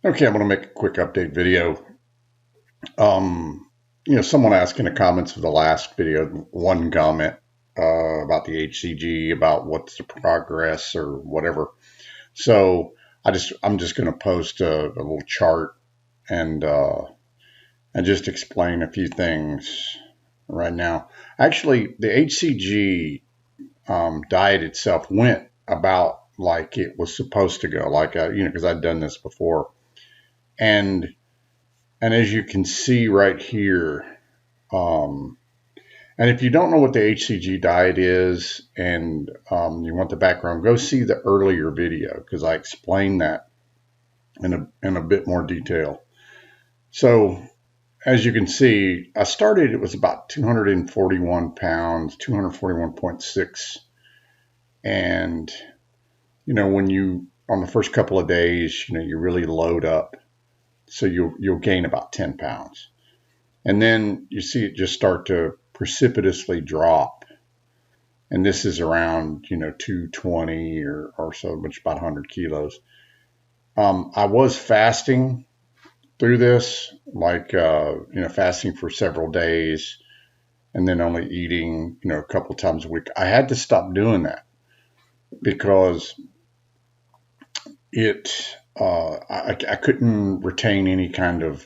Okay, I'm going to make a quick update video. Someone asked in the comments of the last video, one comment about the HCG, about what's the progress or whatever. So I'm just going to post a little chart and and just explain a few things right now. Actually, the HCG diet itself went about like it was supposed to go, like because I'd done this before, and And as you can see right here, um, and if you don't know what the HCG diet is and you want the background, go see the earlier video because I explained that in a bit more detail. So as you can see, I started, it was about 241 pounds, 241.6. And, when you, on the first couple of days, you really load up. So you'll gain about 10 pounds. And then you see it just start to precipitously drop. And this is around, 220 or so, which is about 100 kilos. I was fasting through this, like, fasting for several days and then only eating, a couple times a week. I had to stop doing that because I couldn't retain any kind of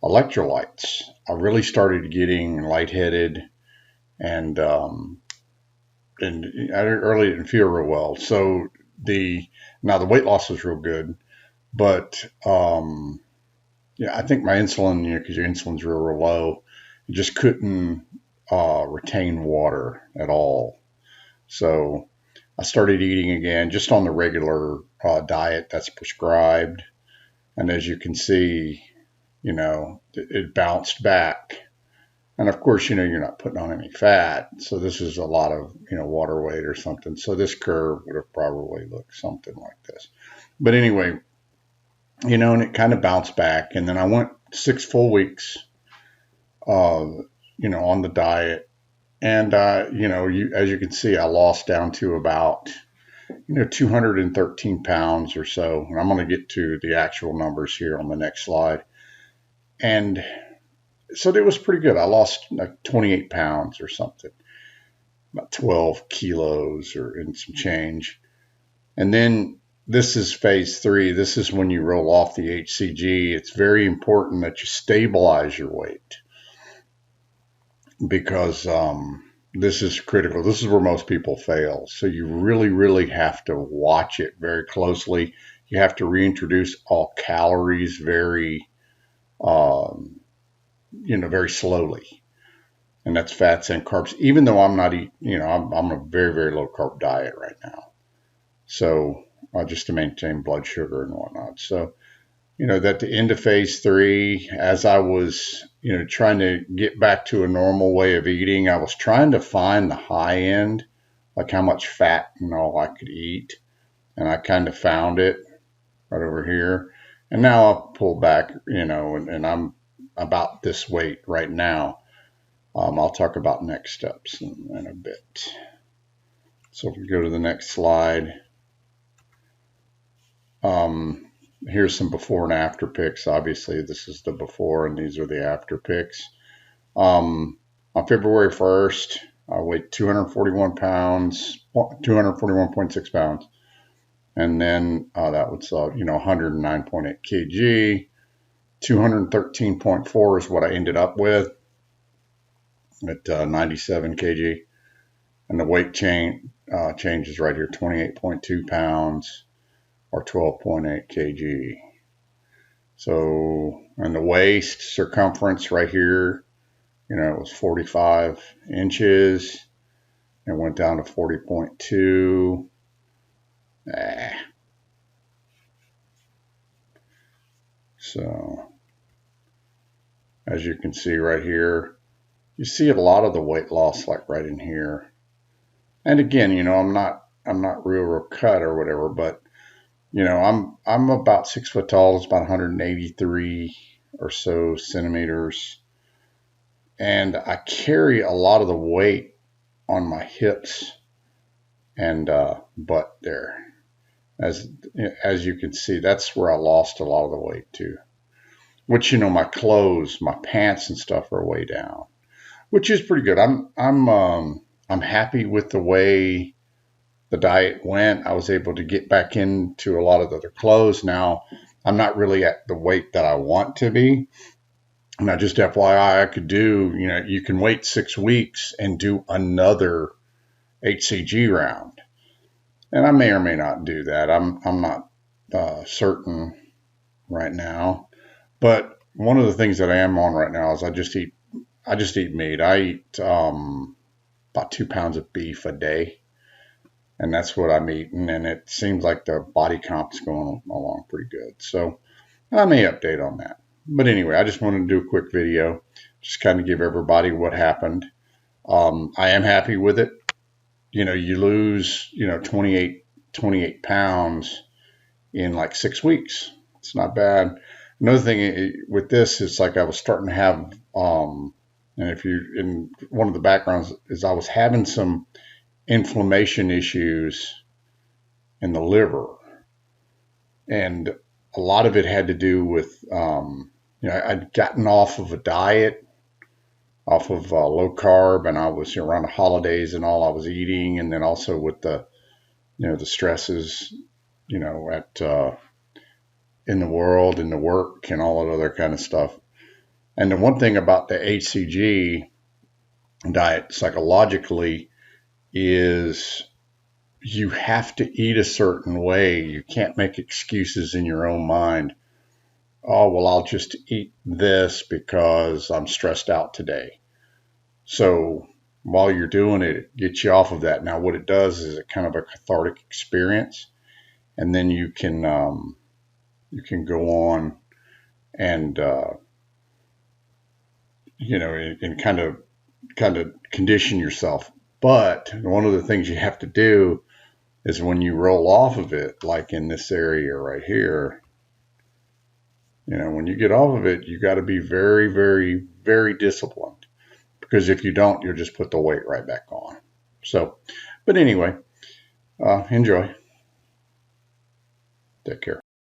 electrolytes. I really started getting lightheaded and I really didn't feel real well. So the weight loss was real good, but yeah, I think my insulin, because your insulin's real low, it just couldn't retain water at all. So I started eating again, just on the regular diet that's prescribed, and as you can see, it bounced back. And of course, you're not putting on any fat. So this is a lot of, water weight or something. So this curve would have probably looked something like this. But anyway, and it kind of bounced back. And then I went 6 full weeks, on the diet. And, as you can see, I lost down to about, 213 pounds or so. And I'm going to get to the actual numbers here on the next slide. And so it was pretty good. I lost like 28 pounds or something, about 12 kilos or in some change. And then this is phase 3. This is when you roll off the HCG. It's very important that you stabilize your weight because this is critical. This is where most people fail. So you really, really have to watch it very closely. You have to reintroduce all calories very slowly. And that's fats and carbs, even though I'm not eating, I'm on a very, very low carb diet right now. So just to maintain blood sugar and whatnot. So, that the end of phase 3, as I was, trying to get back to a normal way of eating, I was trying to find the high end, like how much fat and all I could eat. And I kind of found it right over here. And now I've pulled back, and I'm about this weight right now. I'll talk about next steps in a bit. So if we go to the next slide, here's some before and after pics. Obviously, this is the before and these are the after pics. On February 1st, I weighed 241 pounds, 241.6 pounds. And then that was, 109.8 kg. 213.4 is what I ended up with at 97 kg. And the weight changes right here, 28.2 pounds or 12.8 kg. So, and the waist circumference right here, it was 45 inches. It went down to 40.2. So, as you can see right here, you see a lot of the weight loss like right in here. And again, I'm not real cut or whatever, but I'm about 6 foot tall. It's about 183 or so centimeters. And I carry a lot of the weight on my hips and butt there. As you can see, that's where I lost a lot of the weight too. Which, my clothes, my pants and stuff are way down, which is pretty good. I'm happy with the way the diet went. I was able to get back into a lot of the other clothes. Now I'm not really at the weight that I want to be. Now, just FYI, I could do, you can wait 6 weeks and do another HCG round. And I may or may not do that. I'm not certain right now. But one of the things that I am on right now is I just eat meat. I eat about 2 pounds of beef a day, and that's what I'm eating. And it seems like the body comp's going along pretty good. So I may update on that. But anyway, I just wanted to do a quick video, just kind of give everybody what happened. I am happy with it. You lose, 28 pounds in like 6 weeks. It's not bad. Another thing with this is like I was starting to have, and if you in one of the backgrounds is I was having some inflammation issues in the liver, and a lot of it had to do with, I'd gotten off of a diet, off of low carb, and I was around the holidays and all I was eating, and then also with the, the stresses, at in the world, in the work, and all that other kind of stuff. And the one thing about the HCG diet psychologically is you have to eat a certain way. You can't make excuses in your own mind. Oh, well, I'll just eat this because I'm stressed out today. So while you're doing it, it gets you off of that. Now, what it does is it kind of a cathartic experience, and then you can go on and and kind of condition yourself. But one of the things you have to do is when you roll off of it, like in this area right here, when you get off of it, you got to be very, very, very disciplined, because if you don't, you'll just put the weight right back on. So, but anyway, enjoy. Take care.